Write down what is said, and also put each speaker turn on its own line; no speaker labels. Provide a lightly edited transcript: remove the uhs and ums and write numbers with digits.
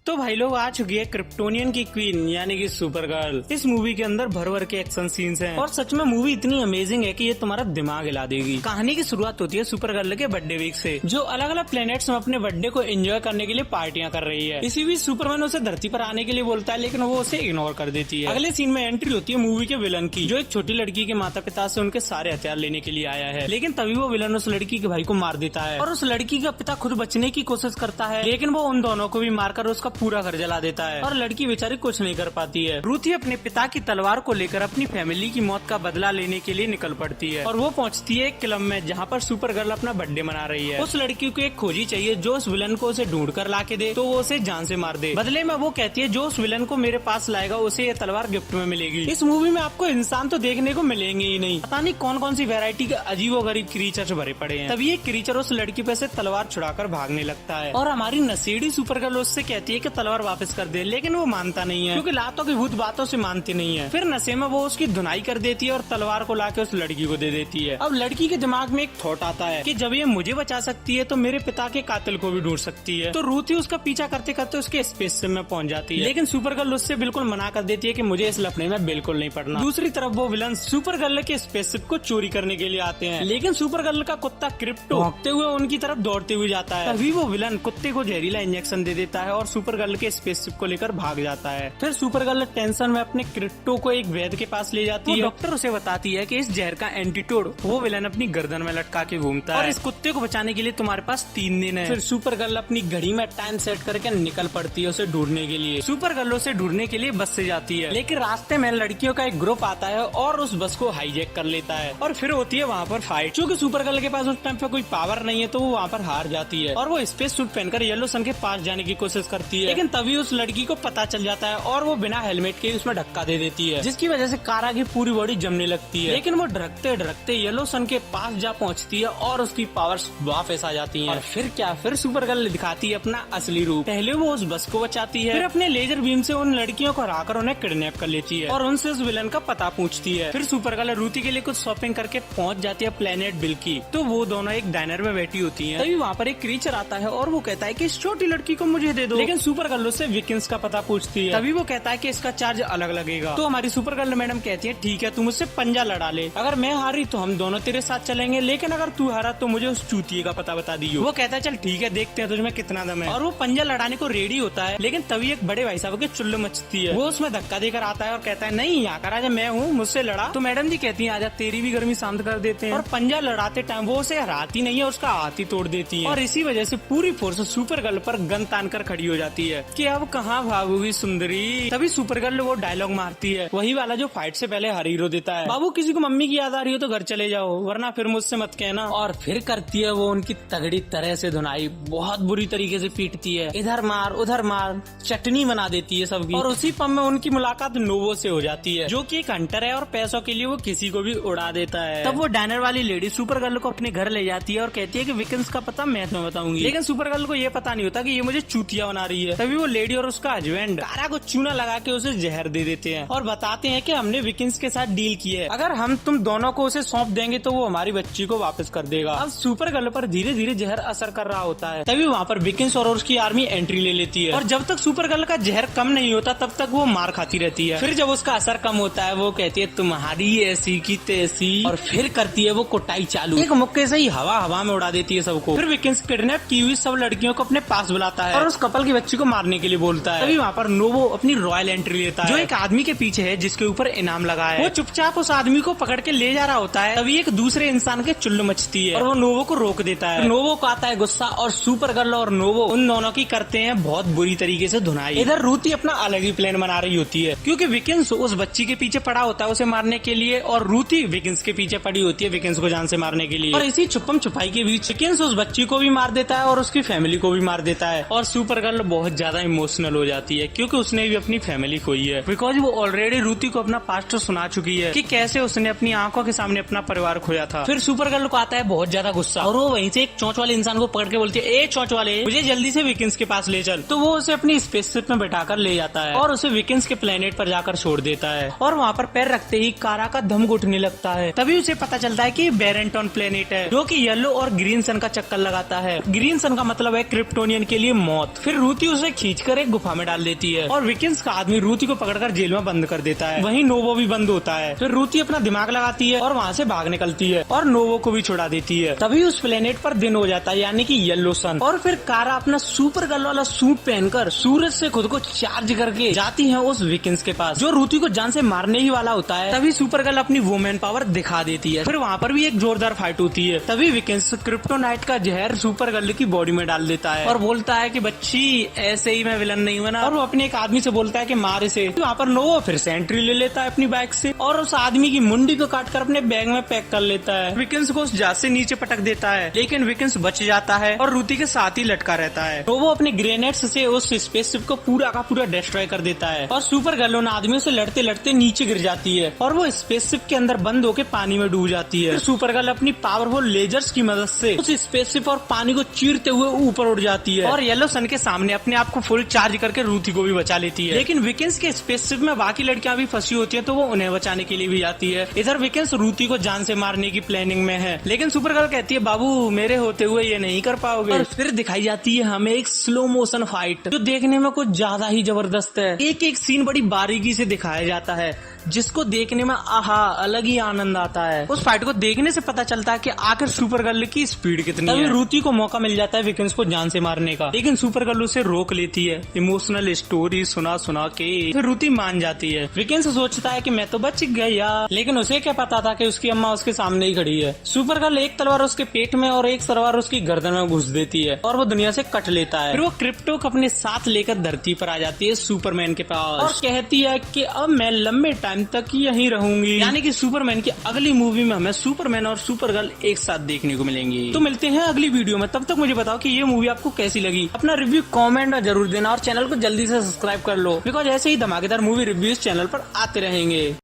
तो भाई लोग आ चुकी है क्रिप्टोनियन की क्वीन यानी कि सुपर गर्ल। इस मूवी के अंदर भर भर के एक्शन सीन्स हैं और सच में मूवी इतनी अमेजिंग है कि ये तुम्हारा दिमाग हिला देगी। कहानी की शुरुआत होती है सुपर गर्ल के बर्थडे वीक से, जो अलग अलग प्लेनेट्स में अपने बर्थडे को एंजॉय करने के लिए पार्टियां कर रही है। इसी बीच सुपरमैन उसे धरती पर आने के लिए बोलता है, लेकिन वो उसे इग्नोर कर देती है। अगले सीन में एंट्री होती है मूवी के विलन की, जो एक छोटी लड़की के माता पिता से उनके सारे हथियार लेने के लिए आया है। लेकिन तभी वो विलन उस लड़की के भाई को मार देता है और उस लड़की का पिता खुद बचने की कोशिश करता है, लेकिन वो उन दोनों को भी मारकर उसका पूरा घर जला देता है और लड़की बेचारी कुछ नहीं कर पाती है। रूथी अपने पिता की तलवार को लेकर अपनी फैमिली की मौत का बदला लेने के लिए निकल पड़ती है और वो पहुंचती है एक क्लब में, जहां पर सुपर गर्ल अपना बर्थडे मना रही है। उस लड़की को एक खोजी चाहिए जो उस विलन को उसे ढूंढ कर ला के दे, तो वो उसे जान से मार दे। बदले में वो कहती है, जो उस विलन को मेरे पास लाएगा उसे ये तलवार गिफ्ट में मिलेगी। इस मूवी में आपको इंसान तो देखने को मिलेंगे ही नहीं, पता नहीं कौन कौन सी वैरायटी के अजीबोगरीब क्रीचर्स भरे पड़े हैं। तभी एक क्रीचर उस लड़की पे से तलवार छुड़ाकर भागने लगता है और हमारी नशेड़ी सुपर गर्ल उससे कहती है कि तलवार वापस कर दे, लेकिन वो मानता नहीं है क्योंकि लातों की भूत बातों से मानती नहीं है। फिर नशे में वो उसकी धुनाई कर देती है और तलवार को लाके उस लड़की को दे देती है। अब लड़की के दिमाग में एक थॉट आता है कि जब ये मुझे बचा सकती है तो मेरे पिता के कातिल को भी ढूंढ सकती है। तो रूथी उसका पीछा करते करते उसके स्पेसशिप में पहुंच जाती है, लेकिन सुपर गर्ल उससे बिल्कुल मना कर देती है कि मुझे इस लफड़े में बिल्कुल नहीं पड़ना। दूसरी तरफ वो विलन सुपर गर्ल के स्पेसशिप को चोरी करने के लिए आते हैं, लेकिन सुपर गर्ल का कुत्ता क्रिप्टो भागते हुए उनकी तरफ दौड़ते हुए जाता है। तभी वो विलन कुत्ते को जहरीला इंजेक्शन दे देता है और सुपर गर्ल के स्पेसशिप को लेकर भाग जाता है। फिर सुपर गर्ल टेंशन में अपने क्रिप्टो को एक वैद्य के पास ले जाती है। डॉक्टर उसे बताती है कि इस जहर का एंटीटोड वो विलन अपनी गर्दन में लटका के घूमता है और इस कुत्ते को बचाने के लिए तुम्हारे पास 3 दिन है। फिर सुपर गर्ल अपनी घड़ी में टाइम सेट करके निकल पड़ती है उसे ढूंढने के लिए। सुपर गर्ल उसे ढूंढने के लिए बस से जाती है, लेकिन रास्ते में लड़कियों का एक ग्रुप आता है और उस बस को हाईजैक कर लेता है और फिर होती है वहाँ पर फाइट। क्योंकि सुपर गर्ल के पास उस टाइम पे कोई पावर नहीं है तो वो वहाँ पर हार जाती है और वो स्पेस सूट पहनकर येलो सन के पास जाने की कोशिश करती है, लेकिन तभी उस लड़की को पता चल जाता है और वो बिना हेलमेट के उसमें धक्का दे देती है, जिसकी वजह से कारा की पूरी बॉडी जमने लगती है। लेकिन वो ढकते ढकते येलो सन के पास जा पहुंचती है और उसकी पावर्स वापस आ जाती हैं। और फिर क्या, फिर सुपर गर्ल दिखाती है अपना असली रूप। पहले वो उस बस को बचाती है, फिर अपने लेजर बीम से उन लड़कियों को हराकर उन्हें किडनैप कर लेती है और उनसे उस विलन का पता पूछती है। फिर सुपर गर्ल रूथी के लिए कुछ शॉपिंग करके पहुंच जाती है प्लेनेट बिल्की। तो वो दोनों एक डाइनर में बैठी होती है, तभी वहाँ पर एक क्रीचर आता है और वो कहता है कि इस छोटी लड़की को मुझे दे दो, लेकिन सुपर गर्ल उससे विकिंस का पता पूछती है। तभी वो कहता है कि इसका चार्ज अलग लगेगा। तो हमारी सुपर गर्ल मैडम कहती है, ठीक है तू मुझसे पंजा लड़ा ले, अगर मैं हारी तो हम दोनों तेरे साथ चलेंगे, लेकिन अगर तू हारा तो मुझे उस चूतिए का पता बता दियो। वो कहता है चल ठीक है, देखते हैं तुझमें कितना दम है, और वो पंजा लड़ाने को रेडी होता है। लेकिन तभी एक बड़े भाई साहब की चुल्लू मचती है, वो उसमें धक्का देकर आता है और कहता है नहीं यहाँ कर आजा, मैं हूँ, मुझसे लड़ा। तो मैडम जी कहती है आजा, तेरी भी गर्मी शांत कर देते हैं। और पंजा लड़ाते टाइम वो उसे हराती नहीं है, उसका हाथ ही तोड़ देती है और इसी वजह से पूरी फोर्स सुपर गर्ल पर गन तान कर खड़ी हो जाती है कि अब कहाँ भागोगी सुंदरी। तभी सुपर गर्ल वो डायलॉग मारती है, वही वाला जो फाइट से पहले हर हीरो देता है, बाबू किसी को मम्मी की याद आ रही हो तो घर चले जाओ वरना फिर मुझसे मत कहना। और फिर करती है वो उनकी तगड़ी तरह से धुनाई, बहुत बुरी तरीके से पीटती है, इधर मार उधर मार, चटनी बना देती है सबकी। और उसी पल में उनकी मुलाकात नोवो से हो जाती है, जो कि एक हंटर है और पैसों के लिए वो किसी को भी उड़ा देता है। तब वो डाइनर वाली लेडी सुपर गर्ल को अपने घर ले जाती है और कहती है कि विकिंस का पता मैं तुम्हें बताऊंगी, लेकिन सुपर गर्ल को ये पता नहीं होता कि ये मुझे चूतिया बना रही है। तभी वो लेडी और उसका हस्बैंड कारा को चूना लगा के उसे जहर दे देते हैं और बताते हैं कि हमने विकिंस के साथ डील की है, अगर हम तुम दोनों को उसे सौंप देंगे तो वो हमारी बच्ची को वापस कर देगा। अब सुपर गर्ल पर धीरे धीरे जहर असर कर रहा होता है, तभी वहाँ पर विकिंस और उसकी आर्मी एंट्री ले लेती है और जब तक सुपर गर्ल का जहर कम नहीं होता तब तक वो मार खाती रहती है। फिर जब उसका असर कम होता है वो कहती है तुम्हारी ऐसी की तैसी, और फिर करती है वो कुटाई चालू, एक मुक्के से ही हवा में उड़ा देती है सबको। फिर विकिंस किडनैप की हुई सब लड़कियों को अपने पास बुलाता है और उस कपल की बच्ची को मारने के लिए बोलता है। तभी वहाँ पर नोवो अपनी रॉयल एंट्री लेता है, जो एक आदमी के पीछे है जिसके ऊपर इनाम लगा है। वो चुपचाप उस आदमी को पकड़ के ले जा रहा होता है, तभी एक दूसरे इंसान के चुल्लू मचती है और वो नोवो को रोक देता है। नोवो को आता है गुस्सा और सुपर गर्ल और नोवो उन दोनों की करते हैं बहुत बुरी तरीके से धुनाई। इधर रूथी अपना अलग ही प्लान बना रही होती है, क्योंकि विकिंस उस बच्ची के पीछे पड़ा होता है उसे मारने के लिए और रूथी विकिंस के पीछे पड़ी होती है विकिंस को जान से मारने के लिए। और इसी छुपम छुपाई के बीच विकिंस उस बच्ची को भी मार देता है और उसकी फैमिली को भी मार देता है और सुपर गर्ल बहुत ज्यादा इमोशनल हो जाती है, क्योंकि उसने भी अपनी फैमिली खोई है, बिकॉज वो ऑलरेडी रूथी को अपना पास्ट सुना चुकी है कि कैसे उसने अपनी आंखों के सामने अपना परिवार खोया था। फिर सुपर गर्ल को आता है बहुत ज्यादा गुस्सा और वो वहीं से एक चोंच वाले इंसान को पकड़ के बोलती है, ए चोंच वाले मुझे जल्दी से विकिंस के पास ले चल। तो वो उसे अपनी स्पेसशिप में बैठाकर ले जाता है और उसे विकिंस के प्लेनेट पर जाकर छोड़ देता है और वहाँ पर पैर रखते ही कारा का दम घुटने लगता है। तभी उसे पता चलता है कि बेरेंटॉन प्लेनेट है, जो कि येलो और ग्रीन सन का चक्कर लगाता है। ग्रीन सन का मतलब है क्रिप्टोनियन के लिए मौत। फिर रूथी उसे खींचकर एक गुफा में डाल देती है और विकिंस का आदमी रूथी को पकड़कर जेल में बंद कर देता है। वहीं नोवो भी बंद होता है। फिर रूथी अपना दिमाग लगाती है और वहाँ से भाग निकलती है और नोवो को भी छुड़ा देती है। तभी उस प्लेनेट पर दिन हो जाता है, यानी कि येलो सन। और फिर कारा अपना सुपर गर्ल वाला सूट पहनकर सूरज से खुद को चार्ज करके जाती है उस विकिंस के पास, जो रूथी को जान से मारने ही वाला होता है। तभी सुपर गर्ल अपनी वुमेन पावर दिखा देती है। फिर वहाँ पर भी एक जोरदार फाइट होती है। तभी विकिंस क्रिप्टोनाइट का जहर सुपर गर्ल की बॉडी में डाल देता है और बोलता है कि बच्ची ऐसे ही मैं विलन नहीं बना। और वो अपने एक आदमी से बोलता है कि मार इसे। वहाँ पर नोवो फिर से एंट्री ले लेता है अपनी बाइक से और उस आदमी की मुंडी को काटकर अपने बैग में पैक कर लेता है। विकिंस को उस जहाज से नीचे पटक देता है, लेकिन विकिंस बच जाता है और रूथी के साथ ही लटका रहता है। नोवो अपने ग्रेनेड्स से उस स्पेसशिप को पूरा का पूरा डिस्ट्रॉय कर देता है और सुपर गर्ल उन आदमियों से लड़ते लड़ते नीचे गिर जाती है और वो स्पेसशिप के अंदर बंद होकर पानी में डूब जाती है। सुपर गर्ल अपनी पावरफुल लेजर्स की मदद से उस स्पेसशिप और पानी को चीरते हुए ऊपर उड़ जाती है और येलो सन के सामने अपने आप को फुल चार्ज करके रूथी को भी बचा लेती है। लेकिन विकिंस के स्पेसशिप में बाकी लड़कियां भी फंसी होती हैं, तो वो उन्हें बचाने के लिए भी जाती है। इधर विकिंस रूथी को जान से मारने की प्लानिंग में है, लेकिन सुपर गर्ल कहती है बाबू मेरे होते हुए ये नहीं कर पाओगे। और फिर दिखाई जाती है हमें एक स्लो मोशन फाइट, जो देखने में कुछ ज्यादा ही जबरदस्त है। एक एक सीन बड़ी बारीकी से दिखाया जाता है, जिसको देखने में आहा अलग ही आनंद आता है। उस फाइट को देखने से पता चलता है कि आखिर सुपर गर्ल की स्पीड कितनी है। रूथी को मौका मिल जाता है विकिंस को जान से मारने का, लेकिन सुपर गर्ल उसे रोक लेती है इमोशनल स्टोरी सुना सुना के। फिर रूथी मान जाती है। विकिंस सोचता है कि मैं तो बच गया, लेकिन उसे क्या पता था कि उसकी अम्मा उसके सामने ही खड़ी है। सुपर गर्ल एक तलवार उसके पेट में और एक तलवार उसकी गर्दन में घुस देती है और वो दुनिया से कट लेता है। फिर वो क्रिप्टो को अपने साथ लेकर धरती पर आ जाती है सुपरमैन के पास और कहती है कि अब मैं लंबे टाइम तक यहीं रहूंगी। यानी कि सुपरमैन की अगली मूवी में हमें सुपरमैन और सुपर गर्ल एक साथ देखने को मिलेंगे। तो मिलते हैं अगली वीडियो में, तब तक मुझे बताओ कि ये मूवी आपको कैसी लगी। अपना रिव्यू कमेंट में जरूर देना और चैनल को जल्दी से सब्सक्राइब कर लो, बिकॉज ऐसे ही धमाकेदार मूवी रिव्यूज चैनल पर आते रहेंगे।